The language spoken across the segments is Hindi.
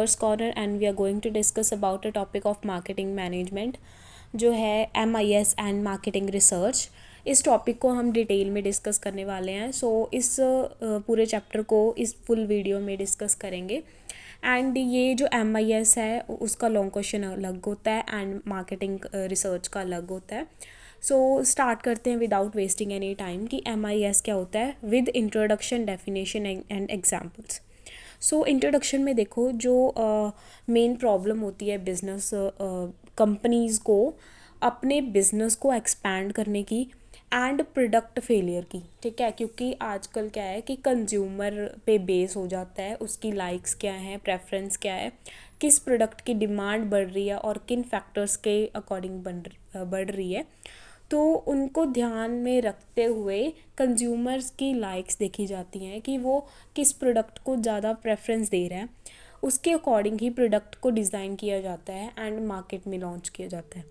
Commerce Corner and we are going to discuss about a topic of marketing management जो है MIS एंड मार्केटिंग रिसर्च। इस टॉपिक को हम डिटेल में डिस्कस करने वाले हैं। सो इस पूरे चैप्टर को इस फुल वीडियो में डिस्कस करेंगे। एंड ये जो MIS है उसका लॉन्ग क्वेश्चन अलग होता है एंड मार्केटिंग रिसर्च का अलग होता है। सो स्टार्ट करते हैं विदाउट वेस्टिंग एनी टाइम कि MIS क्या होता है with introduction, definition and examples. So introduction में देखो जो मेन प्रॉब्लम होती है बिजनेस कंपनीज़ को अपने बिजनेस को एक्सपैंड करने की एंड प्रोडक्ट फेलियर की, ठीक है। क्योंकि आजकल क्या है कि कंज्यूमर पे बेस हो जाता है, उसकी लाइक्स क्या हैं, प्रेफरेंस क्या है, किस प्रोडक्ट की डिमांड बढ़ रही है और किन फैक्टर्स के अकॉर्डिंग बढ़ रही है। तो उनको ध्यान में रखते हुए कंज्यूमर्स की लाइक्स देखी जाती हैं कि वो किस प्रोडक्ट को ज़्यादा प्रेफरेंस दे रहा है, उसके अकॉर्डिंग ही प्रोडक्ट को डिज़ाइन किया जाता है एंड मार्केट में लॉन्च किया जाता है।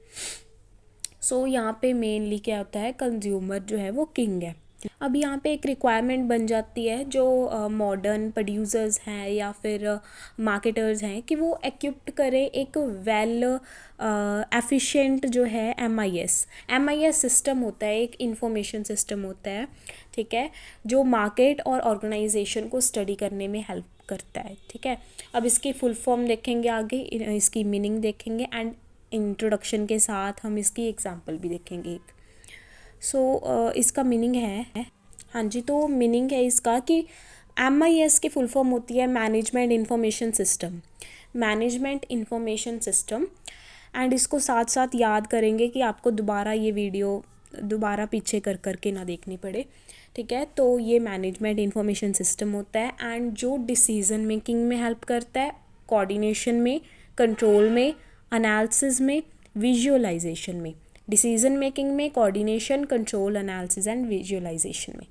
सो यहाँ पे मेनली क्या होता है, कंज्यूमर जो है वो किंग है। अब यहाँ पे एक रिक्वायरमेंट बन जाती है जो मॉडर्न प्रोड्यूसर्स हैं या फिर मार्केटर्स हैं कि वो इक्विप्ड करें एक वेल एफिशिएंट जो है MIS सिस्टम होता है, एक इंफॉर्मेशन सिस्टम होता है, ठीक है, जो मार्केट और ऑर्गेनाइजेशन को स्टडी करने में हेल्प करता है, ठीक है। अब इसकी फुल फॉर्म देखेंगे आगे, इसकी मीनिंग देखेंगे एंड इंट्रोडक्शन के साथ हम इसकी एग्जांपल भी देखेंगे एक। सो इसका मीनिंग है, हाँ जी, तो मीनिंग है इसका कि MIS की फुल फॉर्म होती है मैनेजमेंट इंफॉर्मेशन सिस्टम। एंड इसको साथ साथ याद करेंगे कि आपको दोबारा ये वीडियो दोबारा पीछे कर करके ना देखनी पड़े, ठीक है। तो ये मैनेजमेंट इंफॉर्मेशन सिस्टम होता है एंड जो डिसीज़न मेकिंग में हेल्प करता है, कोऑर्डिनेशन में, कंट्रोल में, एनालिसिस में, विजुअलाइजेशन में, डिसीजन मेकिंग में, coordination, control, analysis and visualisation में,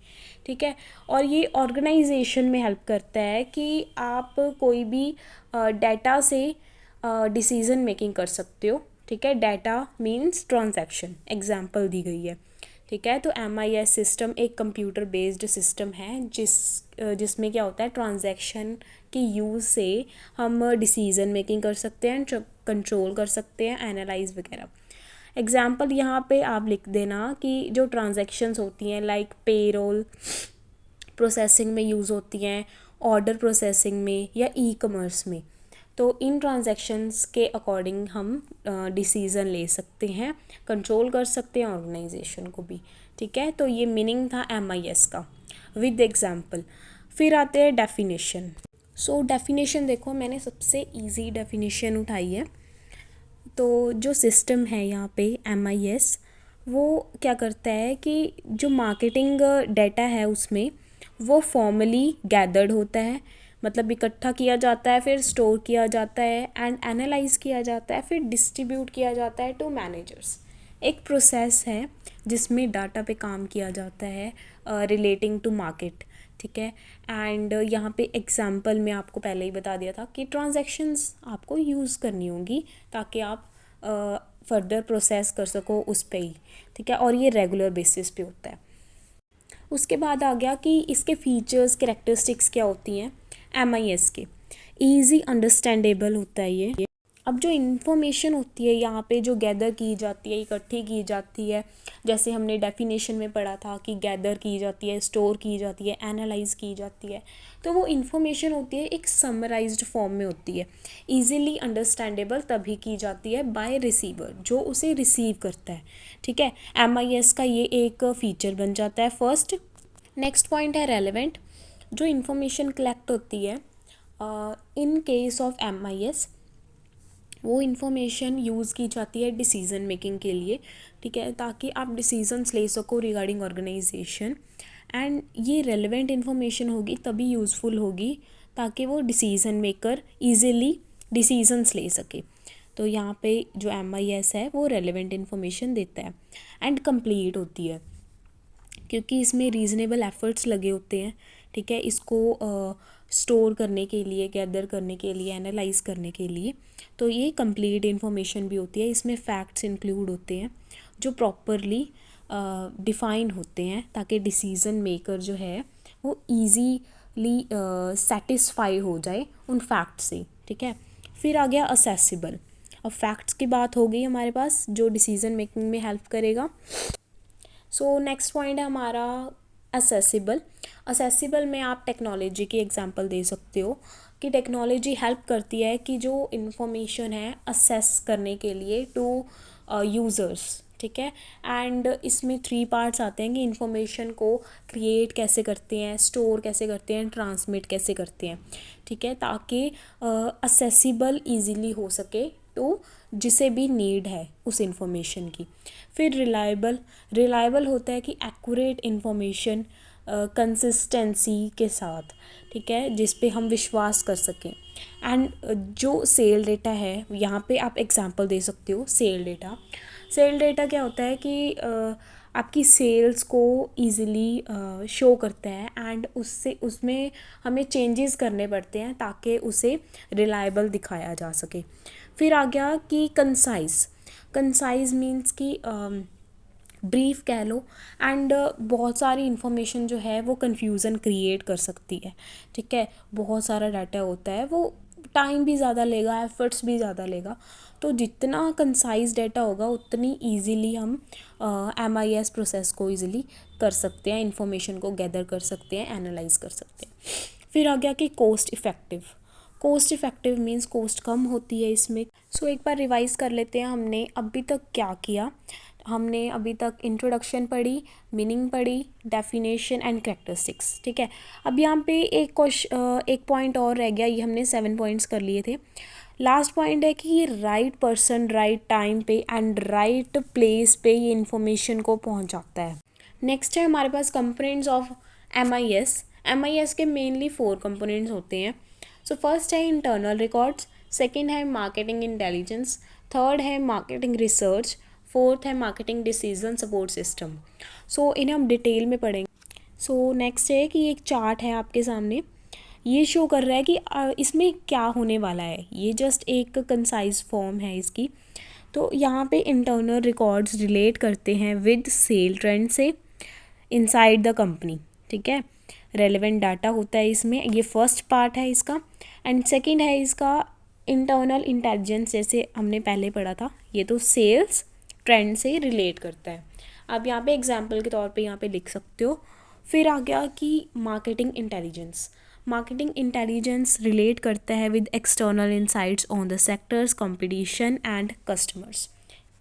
ठीक है। और ये ऑर्गेनाइजेशन में हेल्प करता है कि आप कोई भी डाटा से डिसीजन मेकिंग कर सकते हो, ठीक है। डाटा मीन्स ट्रांजैक्शन, एग्जाम्पल दी गई है, ठीक है। तो MIS सिस्टम एक कंप्यूटर बेस्ड सिस्टम है जिसमें क्या होता है, ट्रांजैक्शन के यूज़ से हम डिसीजन मेकिंग कर सकते हैं, कंट्रोल कर सकते हैं, एनालाइज वगैरह। एग्जाम्पल यहाँ पे आप लिख देना कि जो ट्रांजैक्शंस होती हैं लाइक पेरोल प्रोसेसिंग में यूज़ होती हैं, ऑर्डर प्रोसेसिंग में या ई-कॉमर्स में। तो इन ट्रांजैक्शंस के अकॉर्डिंग हम डिसीज़न ले सकते हैं, कंट्रोल कर सकते हैं ऑर्गेनाइजेशन को भी, ठीक है। तो ये मीनिंग था MIS का विद एग्जाम्पल। फिर आते हैं डेफिनेशन। सो डेफिनेशन देखो, मैंने सबसे इजी डेफिनेशन उठाई है। तो जो सिस्टम है यहाँ पे MIS, वो क्या करता है कि जो मार्केटिंग डाटा है उसमें वो फॉर्मली गैदर्ड होता है, मतलब इकट्ठा किया जाता है, फिर स्टोर किया जाता है एंड एनालाइज किया जाता है, फिर डिस्ट्रीब्यूट किया जाता है टू मैनेजर्स। एक प्रोसेस है जिसमें डाटा पे काम किया जाता है रिलेटिंग टू मार्केट, ठीक है। एंड यहाँ पे एग्जांपल में आपको पहले ही बता दिया था कि ट्रांजैक्शंस आपको यूज़ करनी होगी ताकि आप फर्दर प्रोसेस कर सको उस पे ही, ठीक है। और ये रेगुलर बेसिस पे होता है। उसके बाद आ गया कि इसके फीचर्स, कैरेक्टरिस्टिक्स क्या होती हैं MIS के। ईजी अंडरस्टैंडेबल होता है ये। अब जो इन्फॉर्मेशन होती है यहाँ पे जो गैदर की जाती है, इकट्ठी की जाती है, जैसे हमने डेफिनेशन में पढ़ा था कि गैदर की जाती है, स्टोर की जाती है, एनालाइज की जाती है, तो वो इन्फॉर्मेशन होती है एक समराइज्ड फॉर्म में होती है, ईजिली अंडरस्टैंडेबल तभी की जाती है बाय रिसीवर, जो उसे रिसीव करता है, ठीक है। MIS का ये एक फीचर बन जाता है फर्स्ट। नेक्स्ट पॉइंट है रेलेवेंट। जो इन्फॉर्मेशन कलेक्ट होती है इन केस ऑफ MIS, वो इन्फॉर्मेशन यूज़ की जाती है डिसीज़न मेकिंग के लिए, ठीक है, ताकि आप डिसीजंस ले सको रिगार्डिंग ऑर्गेनाइजेशन। एंड ये रेलेवेंट इन्फॉर्मेशन होगी तभी यूज़फुल होगी ताकि वो डिसीज़न मेकर ईजिली डिसीजंस ले सके। तो यहाँ पे जो MIS है वो रेलेवेंट इन्फॉर्मेशन देता है एंड कंप्लीट होती है क्योंकि इसमें रीज़नेबल एफर्ट्स लगे होते हैं, ठीक है, इसको स्टोर करने के लिए, गैदर करने के लिए, एनालाइज करने के लिए। तो ये कंप्लीट इन्फॉर्मेशन भी होती है, इसमें फैक्ट्स इंक्लूड होते हैं जो प्रॉपरली डिफ़ाइन होते हैं ताकि डिसीज़न मेकर जो है वो ईजीली सेटिस्फाई हो जाए उन फैक्ट से, ठीक है। फिर आ गया असेसिबल। अब फैक्ट्स की बात हो गई हमारे पास जो डिसीजन मेकिंग में हेल्प करेगा। सो नेक्स्ट पॉइंट है हमारा असेसिबल। असेसिबल में आप टेक्नोलॉजी की एग्जांपल दे सकते हो कि टेक्नोलॉजी हेल्प करती है कि जो इन्फॉर्मेशन है असेस करने के लिए टू यूज़र्स, ठीक है। एंड इसमें 3 पार्ट्स आते हैं कि इन्फॉर्मेशन को क्रिएट कैसे करते हैं, स्टोर कैसे करते हैं, ट्रांसमिट कैसे करते हैं, ठीक है, ताकि असेसिबल ईज़िली हो सके टू जिसे भी नीड है उस इंफॉर्मेशन की। फिर रिलायबल होता है कि एक्यूरेट इन्फॉर्मेशन कंसिस्टेंसी के साथ, ठीक है, जिस पे हम विश्वास कर सकें। एंड जो सेल डेटा है यहाँ पे आप एग्जांपल दे सकते हो। सेल डेटा क्या होता है कि आपकी सेल्स को ईज़िली शो करता है एंड उससे उसमें हमें चेंजेस करने पड़ते हैं ताकि उसे रिलायबल दिखाया जा सके। फिर आ गया कि कंसाइज मीन्स कि ब्रीफ कह लो। एंड बहुत सारी इन्फॉर्मेशन जो है वो कन्फ्यूज़न क्रिएट कर सकती है, ठीक है। बहुत सारा डाटा होता है, वो टाइम भी ज़्यादा लेगा, एफर्ट्स भी ज़्यादा लेगा। तो जितना कंसाइज डाटा होगा उतनी ईज़िली हम MIS प्रोसेस को ईज़िली कर सकते हैं, इन्फॉर्मेशन को गैदर कर सकते हैं, एनालाइज कर सकते हैं। फिर आ गया कि कॉस्ट इफ़ेक्टिव मीन्स कॉस्ट कम होती है इसमें। सो एक बार रिवाइज़ कर लेते हैं हमने अभी तक क्या किया। हमने अभी तक इंट्रोडक्शन पढ़ी, मीनिंग पढ़ी, डेफिनेशन एंड कैरेक्टरिस्टिक्स, ठीक है। अब यहाँ पे एक पॉइंट और रह गया, ये हमने 7 पॉइंट्स कर लिए थे। लास्ट पॉइंट है कि ये राइट पर्सन राइट टाइम पे एंड राइट प्लेस पे ये इन्फॉर्मेशन को पहुँचाता है। नेक्स्ट है हमारे पास कंपोनेंट्स ऑफ MIS के मेनली 4 कंपोनेंट्स होते हैं। सो फर्स्ट है इंटरनल रिकॉर्ड्स, सेकंड है मार्केटिंग इंटेलिजेंस, थर्ड है मार्केटिंग रिसर्च, फोर्थ है मार्केटिंग डिसीजन सपोर्ट सिस्टम। सो इन्हें हम डिटेल में पढ़ेंगे। सो नेक्स्ट है कि एक चार्ट है आपके सामने, ये शो कर रहा है कि इसमें क्या होने वाला है। ये जस्ट एक कंसाइज फॉर्म है इसकी। तो यहाँ पे इंटरनल रिकॉर्ड्स रिलेट करते हैं विद सेल ट्रेंड से इनसाइड द कंपनी, ठीक है। रेलेवेंट डाटा होता है इसमें, ये फर्स्ट पार्ट है इसका। एंड सेकंड है इसका इंटरनल इंटेलिजेंस, जैसे हमने पहले पढ़ा था, ये तो सेल्स ट्रेंड से रिलेट करता है। आप यहाँ पे एग्जांपल के तौर पे यहाँ पे लिख सकते हो। फिर आ गया कि मार्केटिंग इंटेलिजेंस रिलेट करता है with external insights on the sectors, competition and customers.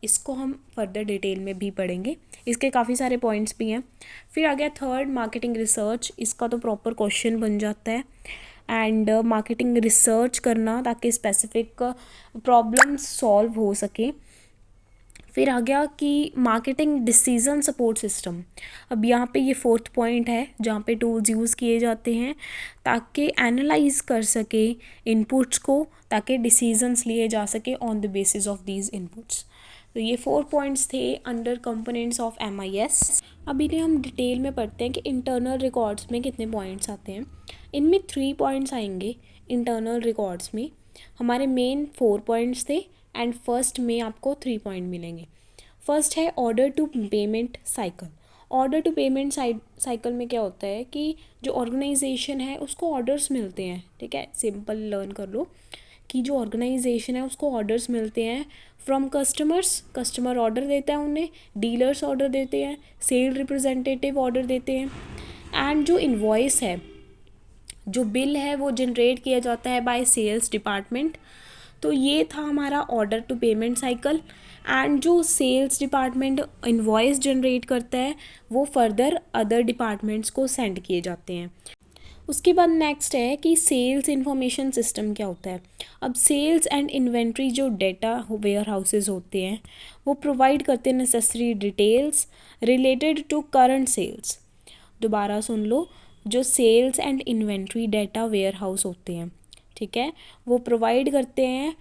इसको हम फर्दर डिटेल में भी पढ़ेंगे, इसके काफ़ी सारे पॉइंट्स भी हैं। फिर आ गया थर्ड मार्केटिंग रिसर्च, इसका तो प्रॉपर क्वेश्चन बन जाता है। एंड मार्केटिंग रिसर्च करना ताकि स्पेसिफिक प्रॉब्लम्स सॉल्व हो सके। फिर आ गया कि मार्केटिंग डिसीजन सपोर्ट सिस्टम। अब यहाँ पे ये फोर्थ पॉइंट है जहाँ पे टूल्स यूज़ किए जाते हैं ताकि एनालाइज कर सके इनपुट्स को, ताकि डिसीजंस लिए जा सके on the basis of these inputs. तो ये 4 पॉइंट्स थे अंडर कंपोनेंट्स ऑफ MIS। अब इन्हें हम डिटेल में पढ़ते हैं कि इंटरनल रिकॉर्ड्स में कितने पॉइंट्स आते हैं। इनमें 3 पॉइंट्स आएंगे इंटरनल रिकॉर्ड्स में। हमारे मेन 4 पॉइंट्स थे एंड फर्स्ट में आपको 3 पॉइंट मिलेंगे। फर्स्ट है order to payment cycle. Order to payment cycle में क्या होता है कि जो ऑर्गेनाइजेशन है उसको ऑर्डर्स मिलते हैं, ठीक है। सिंपल लर्न कर लो कि जो ऑर्गेनाइजेशन है उसको ऑर्डर्स मिलते हैं फ्रॉम कस्टमर्स, कस्टमर ऑर्डर देता है उन्हें, डीलर्स ऑर्डर देते हैं, सेल रिप्रेजेंटेटिव ऑर्डर देते हैं। एंड जो इनवॉइस है, जो बिल है, वो जनरेट किया जाता है बाय सेल्स डिपार्टमेंट। तो ये था हमारा order to payment cycle. And जो सेल्स डिपार्टमेंट इनवॉइस जनरेट करता है वो फर्दर अदर डिपार्टमेंट्स को सेंड किए जाते हैं। उसके बाद नेक्स्ट है कि सेल्स इंफॉर्मेशन सिस्टम क्या होता है। अब सेल्स एंड इन्वेंट्री जो डेटा वेयर हाउसेज होते हैं वो प्रोवाइड करते हैं necessary details related to current sales. दोबारा सुन लो, जो sales and inventory data warehouse होते हैं, ठीक है, वो प्रोवाइड करते हैं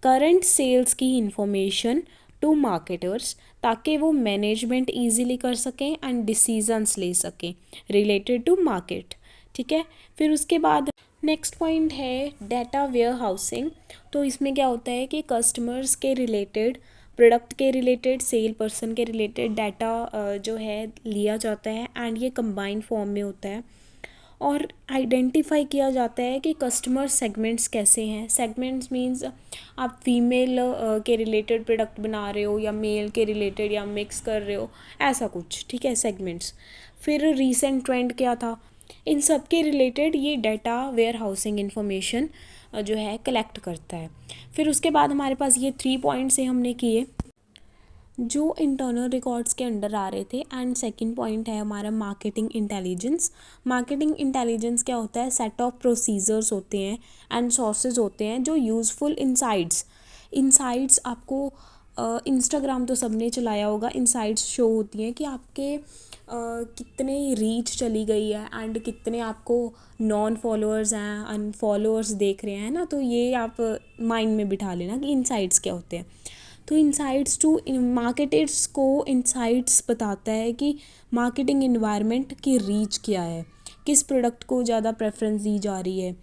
करंट सेल्स की इंफॉर्मेशन टू मार्केटर्स ताकि वो मैनेजमेंट इजीली कर सकें एंड डिसीजंस ले सकें रिलेटेड टू मार्केट, ठीक है। फिर उसके बाद नेक्स्ट पॉइंट है डाटा वेयर हाउसिंग। तो इसमें क्या होता है कि कस्टमर्स के रिलेटेड, प्रोडक्ट के रिलेटेड, सेल पर्सन के रिलेटेड डाटा जो है लिया जाता है एंड ये कंबाइंड फॉर्म में होता है। और आइडेंटिफाई किया जाता है कि कस्टमर सेगमेंट्स कैसे हैं। सेगमेंट्स मीन्स आप फीमेल के रिलेटेड प्रोडक्ट बना रहे हो या मेल के रिलेटेड या मिक्स कर रहे हो, ऐसा कुछ, ठीक है, सेगमेंट्स। फिर रीसेंट ट्रेंड क्या था, इन सब के रिलेटेड ये डाटा वेयर हाउसिंग इन्फॉर्मेशन जो है कलेक्ट करता है। फिर उसके बाद हमारे पास ये 3 पॉइंट्स हैं हमने किए जो इंटरनल रिकॉर्ड्स के अंडर आ रहे थे। एंड सेकंड पॉइंट है हमारा मार्केटिंग इंटेलिजेंस। मार्केटिंग इंटेलिजेंस क्या होता है, सेट ऑफ प्रोसीजर्स होते हैं एंड सोर्सेज होते हैं जो यूज़फुल इंसाइट्स आपको इंस्टाग्राम तो सबने चलाया होगा, इंसाइट्स शो होती हैं कि आपके कितने रीच चली गई है एंड कितने आपको नॉन फॉलोअर्स हैं, अनफॉलोअर्स देख रहे हैं ना। तो ये आप माइंड में बिठा लेना कि इंसाइट्स क्या होते हैं। तो इंसाइट्स टू मार्केटर्स को इंसाइट्स बताता है कि मार्केटिंग इन्वायरमेंट की रीच क्या है, किस प्रोडक्ट को ज़्यादा प्रेफरेंस दी जा रही है,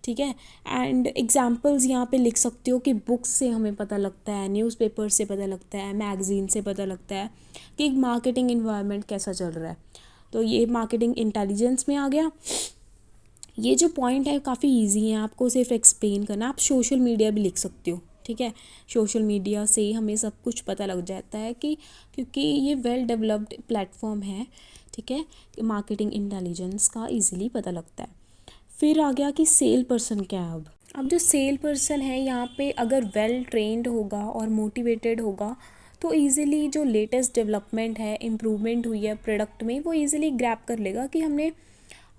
ठीक है। एंड एग्जांपल्स यहाँ पे लिख सकते हो कि बुक्स से हमें पता लगता है, न्यूज़पेपर से पता लगता है, मैगज़ीन से पता लगता है कि मार्केटिंग इन्वायरमेंट कैसा चल रहा है। तो ये मार्केटिंग इंटेलिजेंस में आ गया। ये जो पॉइंट है काफ़ी इजी है, आपको सिर्फ एक्सप्लेन करना। आप सोशल मीडिया भी लिख सकते हो, ठीक है। सोशल मीडिया से हमें सब कुछ पता लग जाता है कि क्योंकि ये वेल डेवलप्ड प्लेटफॉर्म है, ठीक है, मार्केटिंग इंटेलिजेंस का इजीली पता लगता है। फिर आ गया कि सेल पर्सन क्या है। अब जो सेल पर्सन है यहाँ पे अगर वेल ट्रेंड होगा और मोटिवेटेड होगा तो ईज़िली जो लेटेस्ट डेवलपमेंट है, इम्प्रूवमेंट हुई है प्रोडक्ट में, वो ईज़िली ग्रैब कर लेगा कि हमने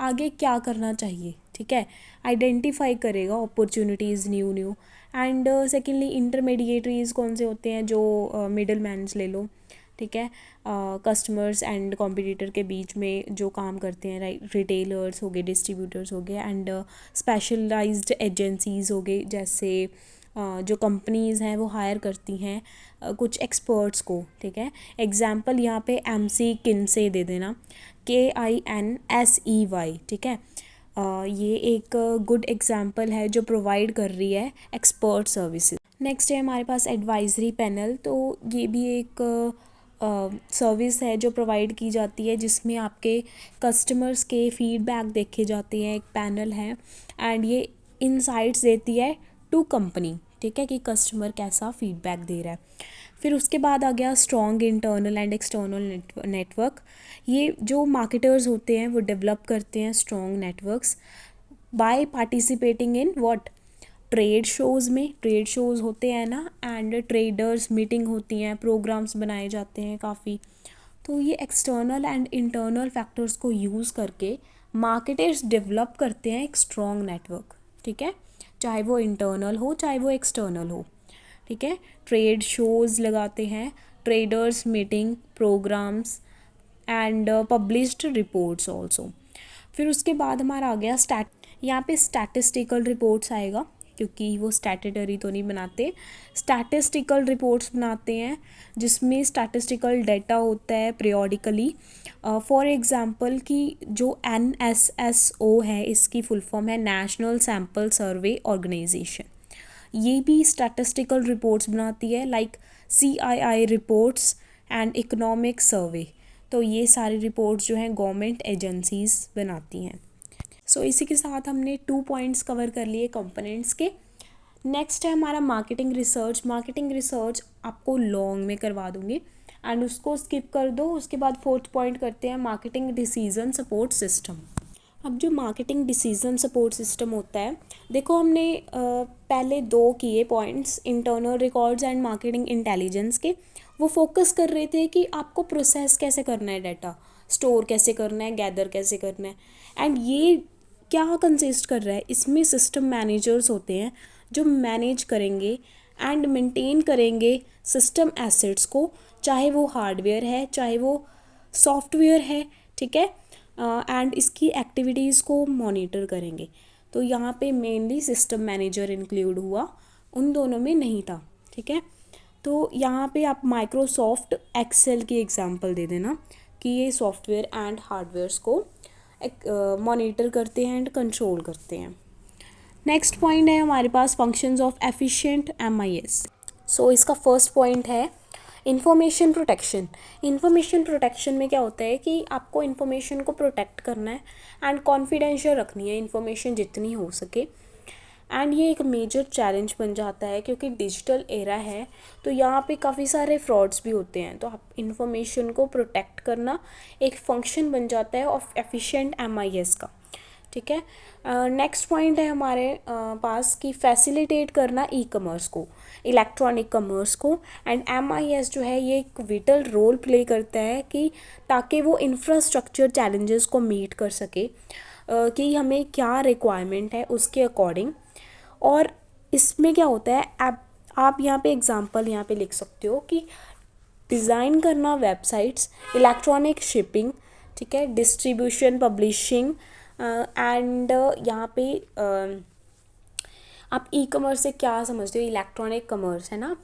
आगे क्या करना चाहिए, ठीक है। आइडेंटिफाई करेगा opportunities new and secondly intermediaries कौन से होते हैं, जो मिडल मैन्स ले लो, ठीक है, कस्टमर्स एंड कॉम्पिटिटर के बीच में जो काम करते हैं, राइट, रिटेलर्स हो गए, डिस्ट्रीब्यूटर्स हो गए एंड स्पेशलाइज्ड एजेंसीज़ हो गए, जैसे जो कंपनीज़ हैं वो हायर करती हैं कुछ एक्सपर्ट्स को, ठीक है। एग्जांपल यहाँ पे MC किन्से दे देना, KINSEY, ठीक है। ये एक गुड एग्जांपल है जो प्रोवाइड कर रही है एक्सपर्ट सर्विसेज। नेक्स्ट है हमारे पास एडवाइजरी पैनल। तो ये भी एक सर्विस है जो प्रोवाइड की जाती है जिसमें आपके कस्टमर्स के फीडबैक देखे जाते हैं, एक पैनल है एंड ये इनसाइट्स देती है टू कंपनी, ठीक है, कि कस्टमर कैसा फीडबैक दे रहा है। फिर उसके बाद आ गया strong internal and external network. ये जो मार्केटर्स होते हैं वो डेवलप करते हैं strong networks by participating in what, trade shows में, ट्रेड शोज़ होते हैं ना एंड ट्रेडर्स मीटिंग होती हैं, प्रोग्राम्स बनाए जाते हैं काफ़ी। तो ये एक्सटर्नल एंड इंटरनल फैक्टर्स को यूज़ करके मार्केटर्स डेवलप करते हैं एक स्ट्रॉन्ग नेटवर्क, ठीक है, चाहे वो इंटरनल हो चाहे वो एक्सटर्नल हो, ठीक है। ट्रेड शोज़ लगाते हैं, traders meeting, programmes and published reports also. फिर उसके बाद हमारा आ गया यहाँ पे स्टैटिस्टिकल रिपोर्ट्स आएगा, क्योंकि वो स्टैट्यूटरी तो नहीं बनाते, स्टैटिस्टिकल रिपोर्ट्स बनाते हैं जिसमें स्टैटिस्टिकल डाटा होता है पीरियोडिकली। फॉर एग्जांपल कि जो NSSO है, इसकी फुल फॉर्म है नेशनल सैम्पल सर्वे ऑर्गेनाइजेशन, ये भी स्टैटिस्टिकल रिपोर्ट्स बनाती है, like CII reports and economic survey. तो ये सारी रिपोर्ट्स जो हैं गवर्नमेंट एजेंसीज़ बनाती हैं। सो इसी के साथ हमने 2 पॉइंट्स कवर कर लिए कंपोनेंट्स के। नेक्स्ट है हमारा मार्केटिंग रिसर्च। मार्केटिंग रिसर्च आपको लॉन्ग में करवा दूँगी एंड उसको स्किप कर दो। उसके बाद 4th पॉइंट करते हैं मार्केटिंग डिसीजन सपोर्ट सिस्टम। अब जो मार्केटिंग डिसीजन सपोर्ट सिस्टम होता है, देखो हमने पहले 2 किए points, internal records and marketing intelligence के। वो फोकस कर रहे थे कि आपको प्रोसेस कैसे करना है, डाटा स्टोर कैसे करना है, गैदर कैसे करना है। एंड ये क्या कंसिस्ट कर रहा है, इसमें सिस्टम मैनेजर्स होते हैं जो मैनेज करेंगे एंड मेंटेन करेंगे सिस्टम एसेट्स को, चाहे वो हार्डवेयर है चाहे वो सॉफ्टवेयर है, ठीक है, एंड इसकी एक्टिविटीज़ को मॉनिटर करेंगे। तो यहाँ पे मेनली सिस्टम मैनेजर इंक्लूड हुआ, उन दोनों में नहीं था, ठीक है। तो यहाँ पे आप माइक्रोसॉफ्ट एक्सेल की एग्जांपल दे देना कि ये सॉफ्टवेयर एंड हार्डवेयर्स को मॉनिटर करते हैं एंड कंट्रोल करते हैं। नेक्स्ट पॉइंट है हमारे पास फंक्शंस ऑफ एफिशिएंट MIS। सो इसका फर्स्ट पॉइंट है इन्फॉर्मेशन प्रोटेक्शन में क्या होता है कि आपको इन्फॉर्मेशन को प्रोटेक्ट करना है एंड कॉन्फिडेंशियल रखनी है इन्फॉर्मेशन जितनी हो सके। एंड ये एक मेजर चैलेंज बन जाता है क्योंकि डिजिटल एरा है, तो यहाँ पे काफ़ी सारे फ्रॉड्स भी होते हैं। तो आप इन्फॉर्मेशन को प्रोटेक्ट करना एक फंक्शन बन जाता है ऑफ एफिशिएंट MIS का। ठीक है, नेक्स्ट पॉइंट है हमारे पास कि फैसिलिटेट करना ई कॉमर्स को, इलेक्ट्रॉनिक कॉमर्स को। एंड MIS जो है ये एक विटल रोल प्ले करता है कि ताकि वो इंफ्रास्ट्रक्चर चैलेंजेस को मीट कर सके, कि हमें क्या रिक्वायरमेंट है उसके अकॉर्डिंग। और इसमें क्या होता है, आप यहाँ पे एग्जांपल यहाँ पे लिख सकते हो कि डिज़ाइन करना वेबसाइट्स, इलेक्ट्रॉनिक शिपिंग, ठीक है, डिस्ट्रीब्यूशन, पब्लिशिंग एंड यहाँ पे आप ई कॉमर्स से क्या समझते हो, इलेक्ट्रॉनिक कॉमर्स है ना,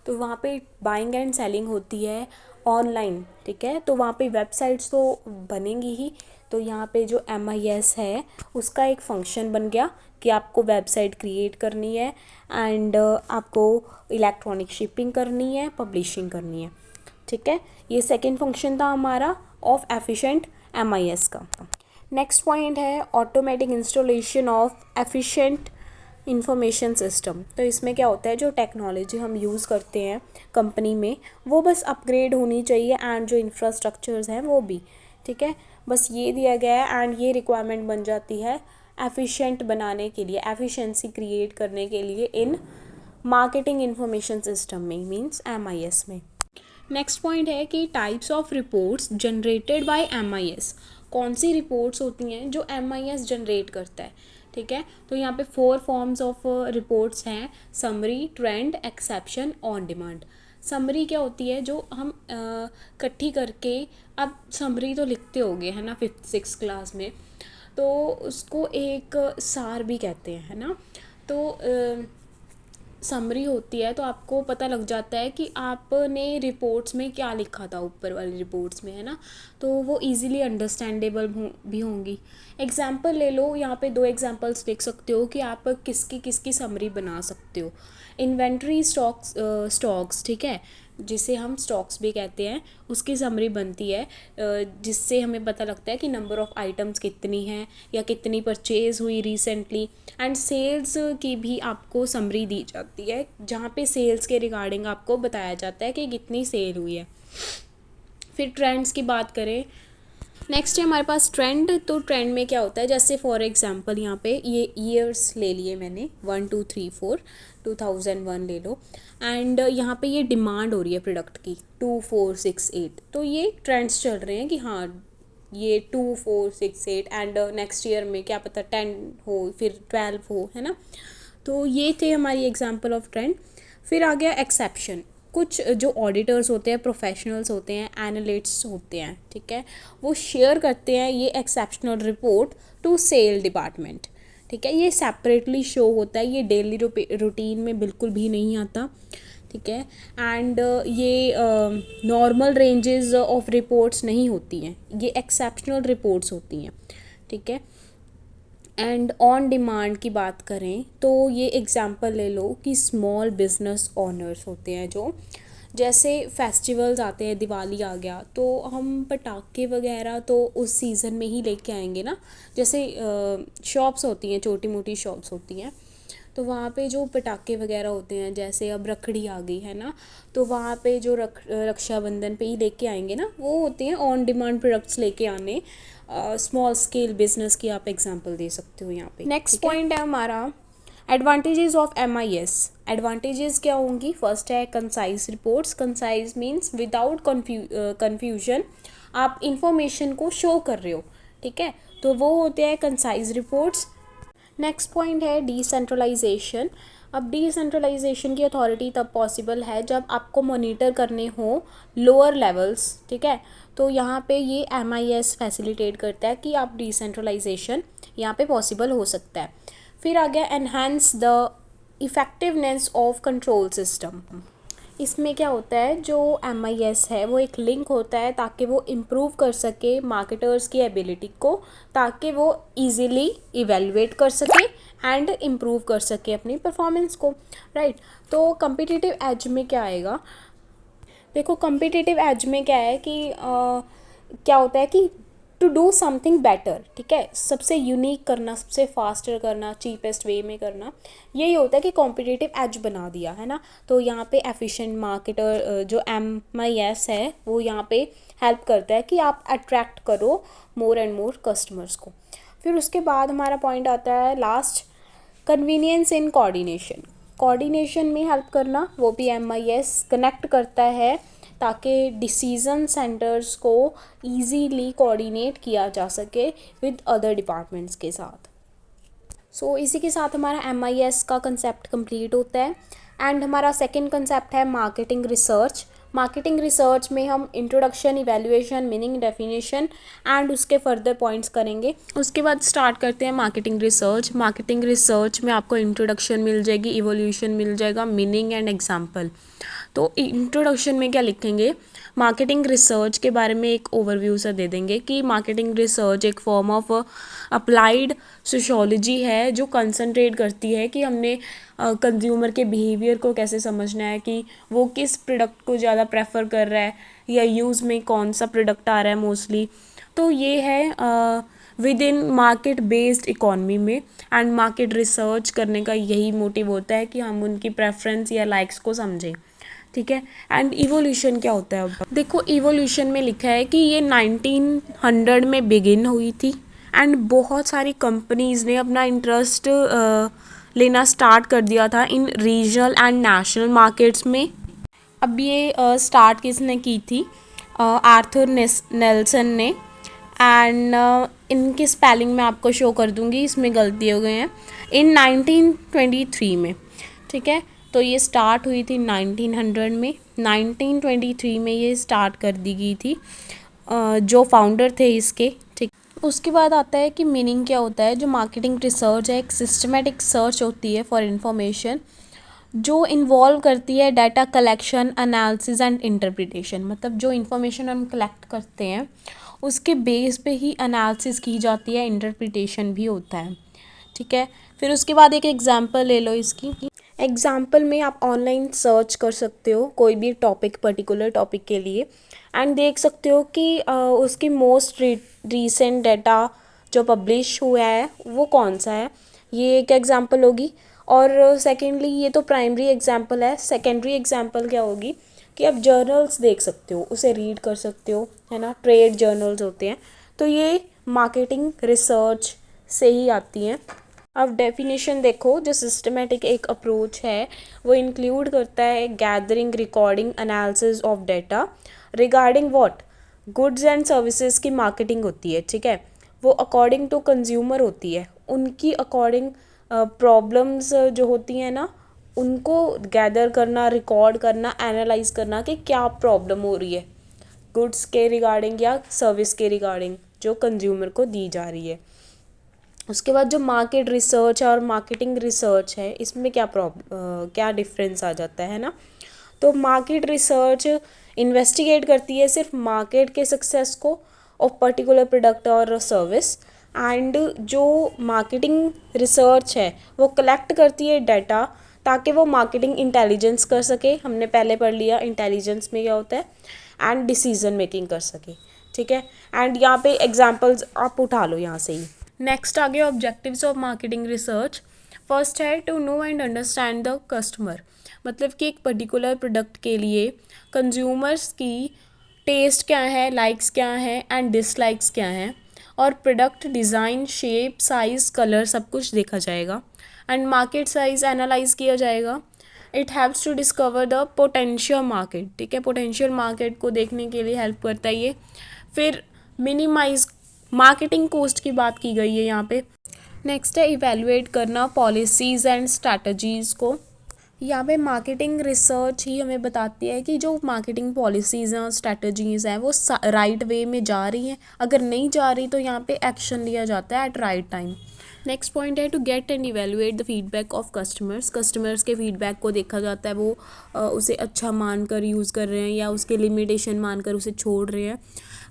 तो वहाँ पे बाइंग एंड सेलिंग होती है ऑनलाइन। ठीक है, तो वहाँ पे वेबसाइट्स तो बनेंगी ही, तो यहाँ पे जो MIS है उसका एक फंक्शन बन गया कि आपको वेबसाइट क्रिएट करनी है एंड आपको इलेक्ट्रॉनिक शिपिंग करनी है, पब्लिशिंग करनी है। ठीक है, ये सेकंड फंक्शन था हमारा ऑफ एफिशिएंट MIS का। नेक्स्ट पॉइंट है automatic installation of efficient information system. तो इसमें क्या होता है, जो टेक्नोलॉजी हम यूज़ करते हैं कंपनी में वो बस अपग्रेड होनी चाहिए एंड जो इंफ्रास्ट्रक्चर्स हैं वो भी। ठीक है, बस ये दिया गया है एंड ये रिक्वायरमेंट बन जाती है एफिशिएंट बनाने के लिए, एफिशिएंसी क्रिएट करने के लिए इन मार्केटिंग इंफॉर्मेशन सिस्टम में, मींस MIS में। नेक्स्ट पॉइंट है कि types of reports generated by MIS। कौन सी रिपोर्ट्स होती हैं जो MIS जनरेट करता है। ठीक है, तो यहाँ पे 4 फॉर्म्स ऑफ रिपोर्ट्स हैं, summary, trend, exception, on demand. Summary क्या होती है, जो हम इकट्ठी करके, अब समरी तो लिखते होगे है ना 5th 6th क्लास में, तो उसको एक सार भी कहते हैं है ना। तो समरी होती है तो आपको पता लग जाता है कि आपने रिपोर्ट्स में क्या लिखा था ऊपर वाली रिपोर्ट्स में, है ना, तो वो इजीली अंडरस्टैंडेबल भी होंगी। एग्जांपल ले लो, यहाँ पे 2 एग्जांपल्स लिख सकते हो कि आप किसकी समरी बना सकते हो। इन्वेंट्री स्टॉक्स, ठीक है, जिसे हम स्टॉक्स भी कहते हैं, उसकी समरी बनती है जिससे हमें पता लगता है कि नंबर ऑफ आइटम्स कितनी हैं या कितनी परचेज़ हुई रिसेंटली। एंड सेल्स की भी आपको समरी दी जाती है जहाँ पे सेल्स के रिगार्डिंग आपको बताया जाता है कि कितनी सेल हुई है। फिर ट्रेंड्स की बात करें, नेक्स्ट है हमारे पास ट्रेंड। तो ट्रेंड में क्या होता है, जैसे फॉर एग्जांपल यहाँ पे ये ईयर्स ले लिए मैंने 1 2 3 4, 2001 ले लो, एंड यहाँ पे ये डिमांड हो रही है प्रोडक्ट की 2 4 6 8, तो ये ट्रेंड्स चल रहे हैं कि हाँ ये 2 4 6 8 एंड नेक्स्ट ईयर में क्या पता 10 हो फिर 12 हो, है ना। तो ये थे हमारी एग्जांपल ऑफ ट्रेंड। फिर आ गया एक्सेप्शन। कुछ जो ऑडिटर्स होते हैं, प्रोफेशनल्स होते हैं, एनालिस्ट्स होते हैं, ठीक है, वो शेयर करते हैं ये exceptional report to sale department. ठीक है, ये सेपरेटली शो होता है, ये डेली रूटीन में बिल्कुल भी नहीं आता। ठीक है, एंड ये नॉर्मल रेंजेस ऑफ रिपोर्ट्स नहीं होती हैं, ये एक्सेप्शनल रिपोर्ट्स होती हैं। ठीक है, एंड ऑन डिमांड की बात करें तो ये एग्जांपल ले लो कि स्मॉल बिजनेस ओनर्स होते हैं, जो जैसे फेस्टिवल्स आते हैं, दिवाली आ गया तो हम पटाखे वगैरह तो उस सीज़न में ही लेके आएंगे ना। जैसे शॉप्स होती हैं, छोटी मोटी शॉप्स होती हैं, तो वहाँ पे जो पटाखे वगैरह होते हैं, जैसे अब रखड़ी आ गई है ना, तो वहाँ पे जो रक्षाबंधन पे ही लेके आएंगे ना, वो होते हैं ऑन डिमांड प्रोडक्ट्स लेके आने। स्मॉल स्केल बिजनेस की आप एग्जांपल दे सकते हो यहाँ पे। नेक्स्ट पॉइंट है हमारा एडवांटेजेस ऑफ MIS। एडवांटेजेस क्या होंगी, फर्स्ट है concise reports. Concise means without confusion आप इंफॉर्मेशन को शो कर रहे हो। ठीक है, तो वो होते हैं कंसाइज रिपोर्ट्स। नेक्स्ट पॉइंट है डिसेंट्रलाइजेशन। अब डिसेंट्रलाइजेशन की अथॉरिटी तब पॉसिबल है जब आपको मॉनिटर करने हो लोअर लेवल्स। ठीक है, तो यहाँ पे ये MIS फैसिलिटेट करता है कि आप डिसेंट्रलाइजेशन यहाँ पे पॉसिबल हो सकता है। फिर आ गया enhance the effectiveness of control system. इसमें क्या होता है, जो MIS है वो एक लिंक होता है ताकि वो इम्प्रूव कर सके मार्केटर्स की एबिलिटी को, ताकि वो इजीली इवेलुएट कर सके एंड इम्प्रूव कर सके अपनी परफॉर्मेंस को, राइट। तो कम्पिटिटिव एज में क्या आएगा, देखो कॉम्पिटिटिव एज में क्या है कि क्या होता है कि टू डू समथिंग बेटर, ठीक है, सबसे यूनिक करना, सबसे फास्टर करना, चीपेस्ट वे में करना, यही होता है कि कॉम्पिटिटिव एज बना दिया है ना। तो यहाँ पे एफिशिएंट मार्केटर जो MIS है वो यहाँ पे हेल्प करता है कि आप अट्रैक्ट करो मोर एंड मोर कस्टमर्स को। फिर उसके बाद हमारा पॉइंट आता है last, convenience in coordination. Coordination में हेल्प करना, वो भी MIS कनेक्ट करता है ताकि डिसीजन सेंटर्स को इजीली कोऑर्डिनेट किया जा सके विद अदर डिपार्टमेंट्स के साथ। सो इसी के साथ हमारा MIS का कंसेप्ट कंप्लीट होता है। एंड हमारा सेकंड कंसेप्ट है मार्केटिंग रिसर्च। मार्केटिंग रिसर्च में हम introduction, evaluation, meaning, definition and उसके फर्दर पॉइंट्स करेंगे। उसके बाद स्टार्ट करते हैं मार्केटिंग रिसर्च। मार्केटिंग रिसर्च में आपको इंट्रोडक्शन मिल जाएगी, इवोल्यूशन मिल जाएगा, मीनिंग एंड एग्जाम्पल। तो इंट्रोडक्शन में क्या लिखेंगे, मार्केटिंग रिसर्च के बारे में एक ओवरव्यू सा दे देंगे कि मार्केटिंग रिसर्च एक फॉर्म ऑफ अप्लाइड सोशियोलॉजी है जो कंसंट्रेट करती है कि हमने कंज्यूमर के बिहेवियर को कैसे समझना है, कि वो किस प्रोडक्ट को ज़्यादा प्रेफर कर रहा है या यूज़ में कौन सा प्रोडक्ट आ रहा है मोस्टली। तो ये है with in market based economy में। एंड मार्केट रिसर्च करने का यही मोटिव होता है कि हम उनकी प्रेफरेंस या लाइक्स को समझें, ठीक है। एंड इवोल्यूशन क्या होता है, अब देखो इवोल्यूशन में लिखा है कि ये 1900 में बिगिन हुई थी एंड बहुत सारी कंपनीज़ ने अपना इंटरेस्ट लेना स्टार्ट कर दिया था इन रीजनल एंड नेशनल मार्केट्स में। अब ये स्टार्ट किसने की थी, आर्थर नेल्सन ने। एंड इनकी स्पेलिंग मैं आपको शो कर दूंगी, इसमें गलती हो गई है, इन 1923 में, ठीक है। तो ये स्टार्ट हुई थी 1900 में, 1923 में ये स्टार्ट कर दी गई थी। जो फाउंडर थे इसके, ठीक। उसके बाद आता है कि मीनिंग क्या होता है। जो मार्केटिंग रिसर्च है एक सिस्टमेटिक सर्च होती है फॉर इंफॉर्मेशन जो इन्वॉल्व करती है data collection, analysis and interpretation. मतलब जो इन्फॉर्मेशन हम कलेक्ट करते हैं उसके बेस पे ही एनालिसिस की जाती है, इंटरप्रिटेशन भी होता है, ठीक है। फिर उसके बाद एक एग्जांपल ले लो इसकी। एग्जाम्पल में आप ऑनलाइन सर्च कर सकते हो कोई भी टॉपिक, पर्टिकुलर टॉपिक के लिए, एंड देख सकते हो कि उसकी मोस्ट रीसेंट डाटा जो पब्लिश हुआ है वो कौन सा है। ये एक एग्जाम्पल होगी। और सेकेंडली ये तो प्राइमरी एग्जाम्पल है। सेकेंडरी एग्जाम्पल क्या होगी कि आप जर्नल्स देख सकते हो, उसे रीड कर सकते हो, है ना, ट्रेड जर्नल्स होते हैं। तो ये मार्केटिंग रिसर्च से ही आती हैं। अब डेफिनेशन देखो, जो सिस्टमेटिक एक अप्रोच है वो इंक्लूड करता है gathering, recording, analysis of data regarding what, goods and services की मार्केटिंग होती है, ठीक है। वो अकॉर्डिंग टू कंज्यूमर होती है, उनकी अकॉर्डिंग प्रॉब्लम्स जो होती हैं ना उनको गैदर करना, रिकॉर्ड करना, एनालाइज करना कि क्या प्रॉब्लम हो रही है गुड्स के रिगार्डिंग या सर्विस के रिगार्डिंग जो कंज्यूमर को दी जा रही है। उसके बाद जो मार्केट रिसर्च और मार्केटिंग रिसर्च है इसमें क्या डिफरेंस आ जाता है ना। तो मार्केट रिसर्च इन्वेस्टिगेट करती है सिर्फ मार्केट के सक्सेस को ऑफ पर्टिकुलर प्रोडक्ट और सर्विस। एंड जो मार्केटिंग रिसर्च है वो कलेक्ट करती है डाटा ताकि वो मार्केटिंग इंटेलिजेंस कर सके। हमने पहले पढ़ लिया इंटेलिजेंस में क्या होता है, एंड डिसीजन मेकिंग कर सके, ठीक है। एंड यहाँ पे एग्जांपल्स आप उठा लो यहाँ से ही। नेक्स्ट आ गया objectives of marketing research. First है to know and understand the customer. मतलब कि एक पर्टिकुलर प्रोडक्ट के लिए कंज्यूमर्स की टेस्ट क्या है, लाइक्स क्या है एंड डिसलाइक्स क्या हैं, और product design, shape, size, colour सब कुछ देखा जाएगा। एंड मार्केट साइज़ एनालाइज किया जाएगा। It helps to discover the potential market, ठीक है। पोटेंशियल मार्केट को देखने के लिए हेल्प करता है ये। फिर मिनिमाइज मार्केटिंग कॉस्ट की बात की गई है यहाँ पे। नेक्स्ट है इवेलुएट करना पॉलिसीज़ एंड स्ट्रैटेजीज़ को। यहाँ पे मार्केटिंग रिसर्च ही हमें बताती है कि जो मार्केटिंग पॉलिसीज़ हैं और स्ट्रैटेजीज़ हैं वो राइट वे में जा रही हैं। अगर नहीं जा रही तो यहाँ पे एक्शन लिया जाता है at right time, next point है to get and evaluate the feedback of customers. Customers के फीडबैक को देखा जाता है, वो उसे अच्छा मानकर यूज़ कर रहे हैं या उसके लिमिटेशन मानकर उसे छोड़ रहे हैं।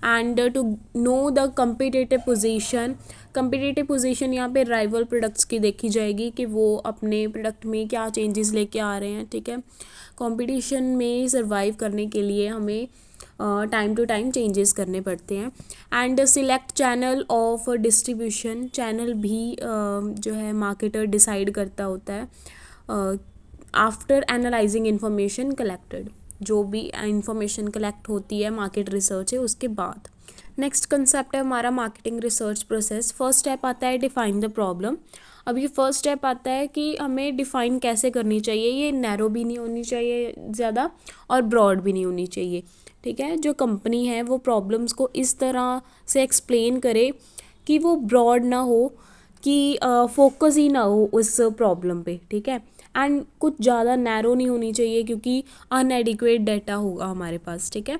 And to know the competitive position. Competitive position यहाँ पे राइवल प्रोडक्ट्स की देखी जाएगी कि वो अपने प्रोडक्ट में क्या चेंजेस लेके आ रहे हैं, ठीक है। कंपटीशन में सर्वाइव करने के लिए हमें टाइम टू टाइम चेंजेस करने पड़ते हैं। And select channel of distribution. Channel भी जो है मार्केटर डिसाइड करता होता है आफ्टर एनालाइजिंग इंफॉर्मेशन कलेक्टेड। जो भी इंफॉर्मेशन कलेक्ट होती है मार्केट रिसर्च है उसके बाद। नेक्स्ट कंसेप्ट है हमारा marketing research process. First step आता है डिफाइन द प्रॉब्लम। अब ये फर्स्ट स्टेप आता है कि हमें डिफ़ाइन कैसे करनी चाहिए। ये नैरो भी नहीं होनी चाहिए ज़्यादा और ब्रॉड भी नहीं होनी चाहिए, ठीक है। जो कंपनी है वो प्रॉब्लम्स को इस तरह से एक्सप्लेन करे कि वो ब्रॉड ना हो, कि फोकस ही ना हो उस प्रॉब्लम पे, ठीक है। एंड कुछ ज़्यादा नैरो नहीं होनी चाहिए क्योंकि अनएडिक्वेट डाटा होगा हमारे पास, ठीक है।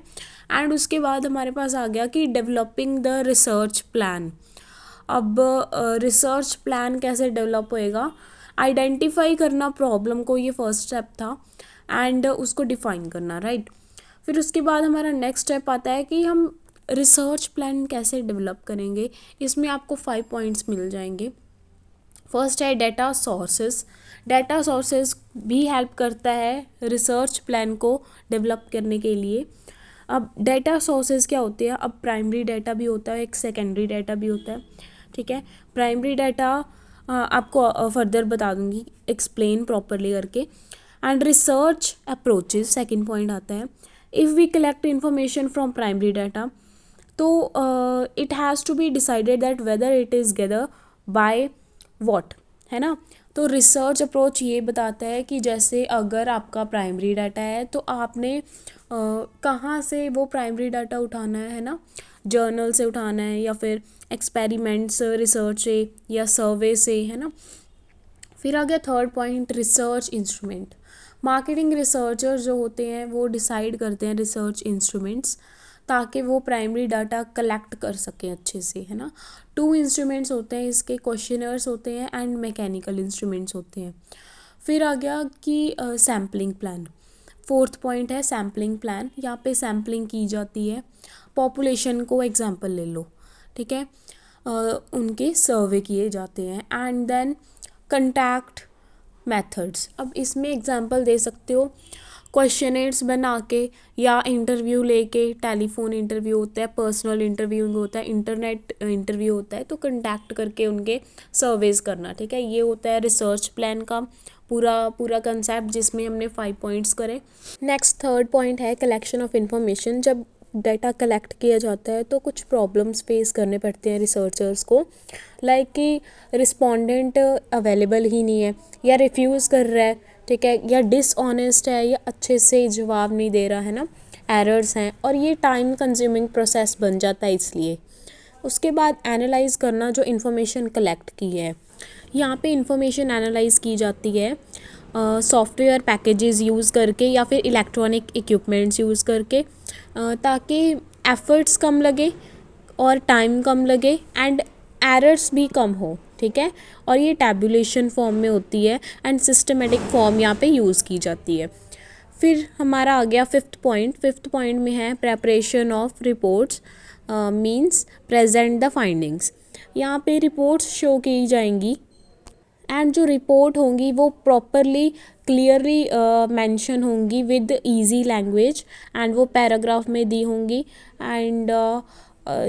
एंड उसके बाद हमारे पास आ गया कि डेवलपिंग द रिसर्च प्लान। अब रिसर्च प्लान कैसे डेवलप होएगा, आइडेंटिफाई करना प्रॉब्लम को, ये फर्स्ट स्टेप था, एंड उसको डिफ़ाइन करना, राइट। फिर उसके बाद हमारा नेक्स्ट स्टेप आता है कि हम रिसर्च प्लान कैसे डेवलप करेंगे। इसमें आपको 5 पॉइंट्स मिल जाएंगे। फर्स्ट है डेटा सोर्सेस। डेटा सोर्सेस भी हेल्प करता है रिसर्च प्लान को डेवलप करने के लिए। अब डेटा सोर्सेज क्या होते हैं, अब प्राइमरी डाटा भी होता है, एक सेकेंडरी डाटा भी होता है, ठीक है। प्राइमरी डाटा आपको फर्दर बता दूंगी एक्सप्लेन प्रॉपरली करके। And research approaches second point आता है। If we collect information from primary data तो it has to be decided that whether it is gather by what, है ना। तो रिसर्च अप्रोच ये बताता है कि जैसे अगर आपका प्राइमरी डाटा है तो आपने कहाँ से वो प्राइमरी डाटा उठाना है ना, जर्नल से उठाना है या फिर एक्सपेरिमेंट्स रिसर्च से या सर्वे से, है ना। फिर आ गया third point research instrument. Marketing researcher जो होते हैं वो डिसाइड करते हैं रिसर्च इंस्ट्रूमेंट्स ताकि वो प्राइमरी डाटा कलेक्ट कर सकें अच्छे से, है ना। 2 इंस्ट्रूमेंट्स होते हैं इसके, क्वेश्चनर्स होते हैं एंड मैकेनिकल इंस्ट्रूमेंट्स होते हैं। फिर आ गया कि सैम्पलिंग प्लान। फोर्थ पॉइंट है सैम्पलिंग प्लान। यहाँ पे सैम्पलिंग की जाती है, पॉपुलेशन को एग्जांपल ले लो, ठीक है, उनके सर्वे किए जाते हैं। And then contact methods. अब इसमें एग्जांपल दे सकते हो क्वेश्चनर्स बना के या इंटरव्यू लेके। टेलीफोन इंटरव्यू होता है, पर्सनल इंटरव्यू होता है, इंटरनेट इंटरव्यू होता है, तो कंटैक्ट करके उनके सर्वेज करना, ठीक है। ये होता है रिसर्च प्लान का पूरा कंसेप्ट जिसमें हमने 5 पॉइंट्स करे। नेक्स्ट थर्ड पॉइंट है कलेक्शन ऑफ इंफॉर्मेशन। जब डाटा कलेक्ट किया जाता है तो कुछ प्रॉब्लम्स फेस करने पड़ते हैं रिसर्चर्स को, लाइक कि रिस्पोंडेंट अवेलेबल ही नहीं है या रिफ्यूज़ कर रहा है, ठीक है, या डिसऑनेस्ट है या अच्छे से जवाब नहीं दे रहा है ना, एरर्स हैं, और ये टाइम कंज्यूमिंग प्रोसेस बन जाता है इसलिए। उसके बाद एनालाइज़ करना जो इन्फॉर्मेशन कलेक्ट की है। यहाँ पे इंफॉर्मेशन एनालाइज़ की जाती है सॉफ्टवेयर पैकेजेस यूज़ करके या फिर इलेक्ट्रॉनिक इक्विपमेंट्स यूज़ करके, ताकि एफ़र्ट्स कम लगे और टाइम कम लगे एंड एरर्स भी कम हो, ठीक है। और ये टैबुलेशन फॉर्म में होती है एंड सिस्टमेटिक फॉर्म यहाँ पे यूज़ की जाती है। फिर हमारा आ गया फिफ्थ पॉइंट में है preparation of reports means present the findings. यहाँ पे रिपोर्ट्स शो की जाएंगी एंड जो रिपोर्ट होंगी वो प्रॉपरली क्लियरली मेंशन होंगी विद इजी लैंग्वेज एंड वो पैराग्राफ में दी होंगी एंड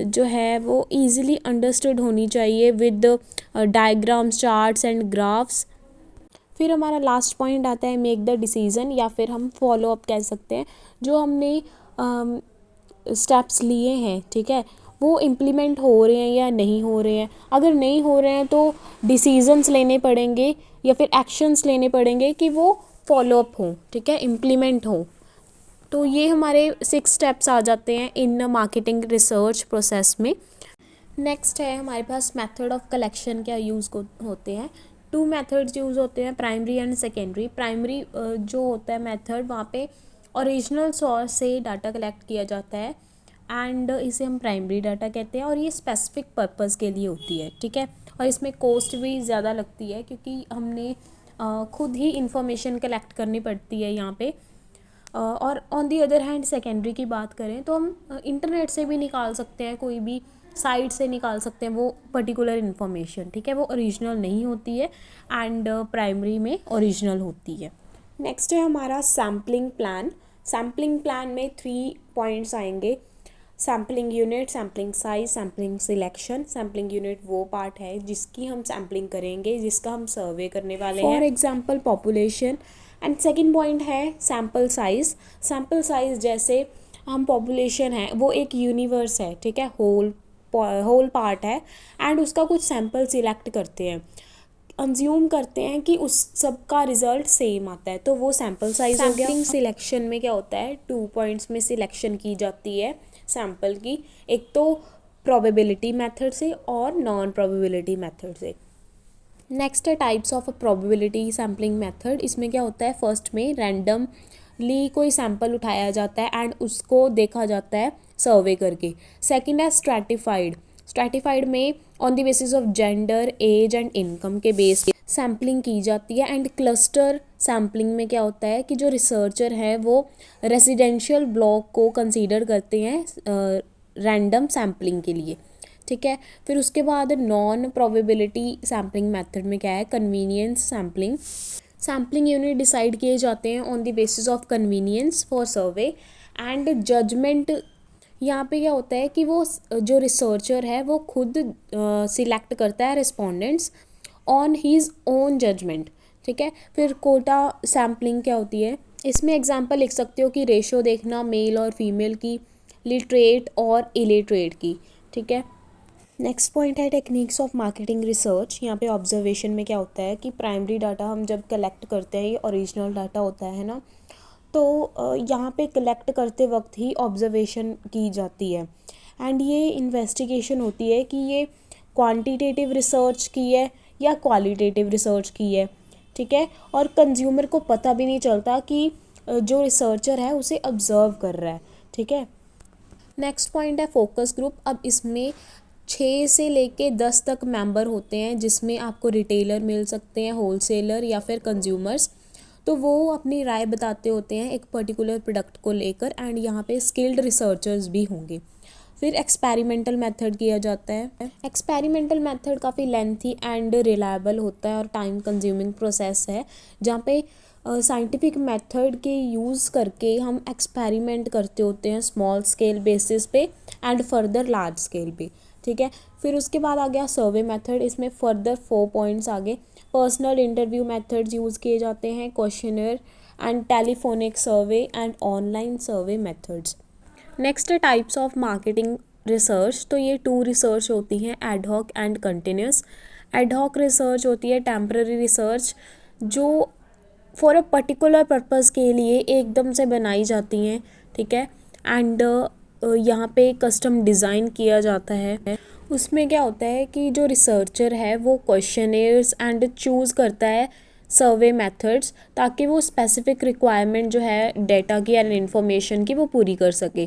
जो है वो इजीली अंडरस्टूड होनी चाहिए with diagrams, charts and graphs. फिर हमारा लास्ट पॉइंट आता है मेक द डिसीज़न या फिर हम फॉलो अप कह सकते हैं। जो हमने स्टेप्स लिए हैं, ठीक है, वो इम्प्लीमेंट हो रहे हैं या नहीं हो रहे हैं। अगर नहीं हो रहे हैं तो डिसीजंस लेने पड़ेंगे या फिर एक्शंस लेने पड़ेंगे कि वो फॉलो अप हो, ठीक है, इम्प्लीमेंट हो। तो ये हमारे 6 स्टेप्स आ जाते हैं इन मार्केटिंग रिसर्च प्रोसेस में। नेक्स्ट है हमारे पास मेथड ऑफ कलेक्शन क्या यूज़ होते हैं। 2 मेथड्स यूज़ होते हैं, प्राइमरी एंड सेकेंडरी। प्राइमरी जो होता है मेथड, वहाँ पे ओरिजिनल सोर्स से डाटा कलेक्ट किया जाता है एंड इसे हम प्राइमरी डाटा कहते हैं और ये स्पेसिफिक पर्पस के लिए होती है, ठीक है। और इसमें कॉस्ट भी ज़्यादा लगती है क्योंकि हमने खुद ही इंफॉर्मेशन कलेक्ट करनी पड़ती है यहाँ पे। और on the other hand secondary की बात करें तो हम इंटरनेट से भी निकाल सकते हैं, कोई भी साइट से निकाल सकते हैं वो पर्टिकुलर इन्फॉर्मेशन, ठीक है। वो ओरिजिनल नहीं होती है एंड प्राइमरी में ओरिजिनल होती है। नेक्स्ट है हमारा सैम्पलिंग प्लान। सैम्पलिंग प्लान में 3 पॉइंट्स आएंगे, sampling unit, sampling size, sampling selection. Sampling unit वो पार्ट है जिसकी हम सैम्पलिंग करेंगे, जिसका हम सर्वे करने वाले हैं, for example population. And second point है सैम्पल साइज। सैम्पल साइज जैसे हम पॉपुलेशन है वो एक यूनिवर्स है, ठीक है, होल पार्ट है एंड उसका कुछ सैम्पल सिलेक्ट करते हैं, कंज्यूम करते हैं कि उस सब का रिजल्ट सेम आता है, तो वो सैम्पल साइज हो गया। सिलेक्शन में क्या होता है, 2 पॉइंट्स में सिलेक्शन की जाती है सैम्पल की, एक तो प्रोबेबिलिटी मेथड से और नॉन प्रोबेबिलिटी मेथड से। नेक्स्ट है types of probability sampling method. इसमें क्या होता है, फर्स्ट में रैंडमली कोई सैम्पल उठाया जाता है एंड उसको देखा जाता है सर्वे करके। सेकंड है स्ट्रैटिफाइड। स्ट्रैटिफाइड में on the basis of gender, age and income के बेस पे सैम्पलिंग की जाती है। एंड क्लस्टर सैम्पलिंग में क्या होता है कि जो रिसर्चर है वो रेजिडेंशियल ब्लॉक को कंसीडर करते हैं रैंडम सैम्पलिंग के लिए, ठीक है। फिर उसके बाद नॉन प्रोबेबिलिटी सैम्पलिंग मेथड में क्या है, convenience sampling. Sampling unit decide किए जाते हैं on the basis of convenience for survey and judgement. यहाँ पे क्या होता है कि वो जो रिसर्चर है वो खुद सिलेक्ट करता है respondents on his own judgement, ठीक है। फिर कोटा सैम्पलिंग क्या होती है, इसमें एग्जांपल लिख सकते हो कि रेशो देखना मेल और फीमेल की, लिटरेट और इलिटरेट की, ठीक है। नेक्स्ट पॉइंट है टेक्निक्स ऑफ मार्केटिंग रिसर्च। यहाँ पे ऑब्जर्वेशन में क्या होता है कि प्राइमरी डाटा हम जब कलेक्ट करते हैं, ये ओरिजिनल डाटा होता है ना, तो यहाँ पे कलेक्ट करते वक्त ही ऑब्जर्वेशन की जाती है एंड ये इन्वेस्टिगेशन होती है कि ये क्वांटिटेटिव रिसर्च की है या क्वालिटेटिव रिसर्च की है, ठीक है। और कंज्यूमर को पता भी नहीं चलता कि जो रिसर्चर है उसे ऑब्जर्व कर रहा है, ठीक है। नेक्स्ट पॉइंट है फोकस ग्रुप। अब इसमें 6 से लेके 10 तक मेंबर होते हैं, जिसमें आपको रिटेलर मिल सकते हैं, होलसेलर या फिर कंज्यूमर्स। तो वो अपनी राय बताते होते हैं एक पर्टिकुलर प्रोडक्ट को लेकर एंड यहाँ पे स्किल्ड रिसर्चर्स भी होंगे। फिर एक्सपेरिमेंटल मेथड किया जाता है। एक्सपेरिमेंटल मेथड काफ़ी लेंथी एंड रिलायबल होता है और टाइम कंज्यूमिंग प्रोसेस है, जहाँ पे साइंटिफिक मेथड के यूज़ करके हम एक्सपेरिमेंट करते होते हैं स्मॉल स्केल बेसिस पे एंड फर्दर लार्ज स्केल पे, ठीक है। फिर उसके बाद आ गया सर्वे मेथड। इसमें फर्दर 4 पॉइंट्स आगे, पर्सनल इंटरव्यू मेथड्स यूज़ किए जाते हैं, questionnaire and telephonic survey and online survey methods. Next है टाइप्स ऑफ मार्केटिंग रिसर्च। तो ये 2 रिसर्च होती हैं, ad hoc and continuous. Ad hoc research होती है टेम्पररी रिसर्च जो फॉर अ पर्टिकुलर पर्पज़ के लिए एकदम से बनाई जाती हैं, ठीक है। एंड यहाँ पे कस्टम डिज़ाइन किया जाता है। उसमें क्या होता है कि जो रिसर्चर है वो क्वेश्चनर्स एंड चूज़ करता है सर्वे मेथड्स ताकि वो स्पेसिफिक रिक्वायरमेंट जो है डेटा की एंड इन्फॉर्मेशन की वो पूरी कर सके।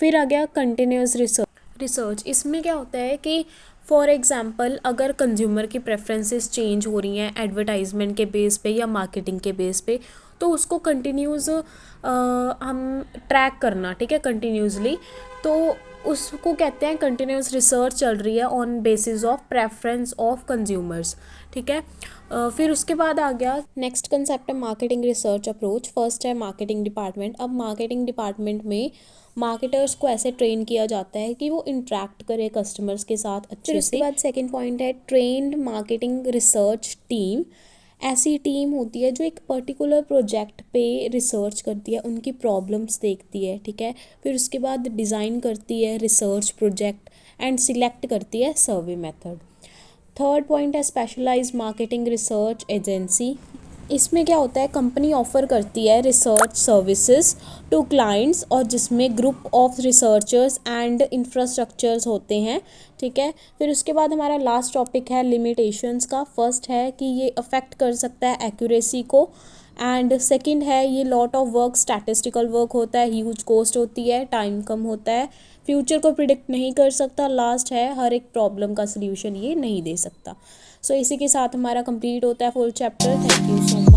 फिर आ गया कंटिन्यूस रिसर्च। इसमें क्या होता है कि फॉर एग्ज़ाम्पल अगर कंज्यूमर की प्रेफरेंसेस चेंज हो रही हैं एडवर्टाइजमेंट के बेस पे या मार्केटिंग के बेस पे, तो उसको कंटिन्यूस हम ट्रैक करना, ठीक है, कंटिन्यूसली, तो उसको कहते हैं कंटिन्यूस रिसर्च चल रही है on basis of preference of consumers, ठीक है। फिर उसके बाद आ गया नेक्स्ट कंसेप्ट है मार्केटिंग रिसर्च अप्रोच। फर्स्ट है मार्केटिंग डिपार्टमेंट। अब मार्केटिंग डिपार्टमेंट में मार्केटर्स को ऐसे ट्रेन किया जाता है कि वो इंटरेक्ट करे कस्टमर्स के साथ अच्छे से। उसके बाद सेकंड पॉइंट है ट्रेंड मार्केटिंग रिसर्च टीम। ऐसी टीम होती है जो एक पर्टिकुलर प्रोजेक्ट पे रिसर्च करती है, उनकी प्रॉब्लम्स देखती है, ठीक है। फिर उसके बाद डिज़ाइन करती है रिसर्च प्रोजेक्ट एंड सिलेक्ट करती है सर्वे मेथड। थर्ड पॉइंट है स्पेशलाइज्ड मार्केटिंग रिसर्च एजेंसी। इसमें क्या होता है, कंपनी ऑफर करती है रिसर्च सर्विसेज टू क्लाइंट्स और जिसमें group of researchers and infrastructures होते हैं, ठीक है। फिर उसके बाद हमारा लास्ट टॉपिक है लिमिटेशंस का। फर्स्ट है कि ये अफेक्ट कर सकता है एक्यूरेसी को एंड सेकंड है ये lot of work, statistical work होता है, ह्यूज कॉस्ट होती है, टाइम कम होता है, फ्यूचर को प्रिडिक्ट नहीं कर सकता, लास्ट है हर एक प्रॉब्लम का सल्यूशन ये नहीं दे सकता। सो इसी के साथ हमारा कंप्लीट होता है full chapter. Thank you so much.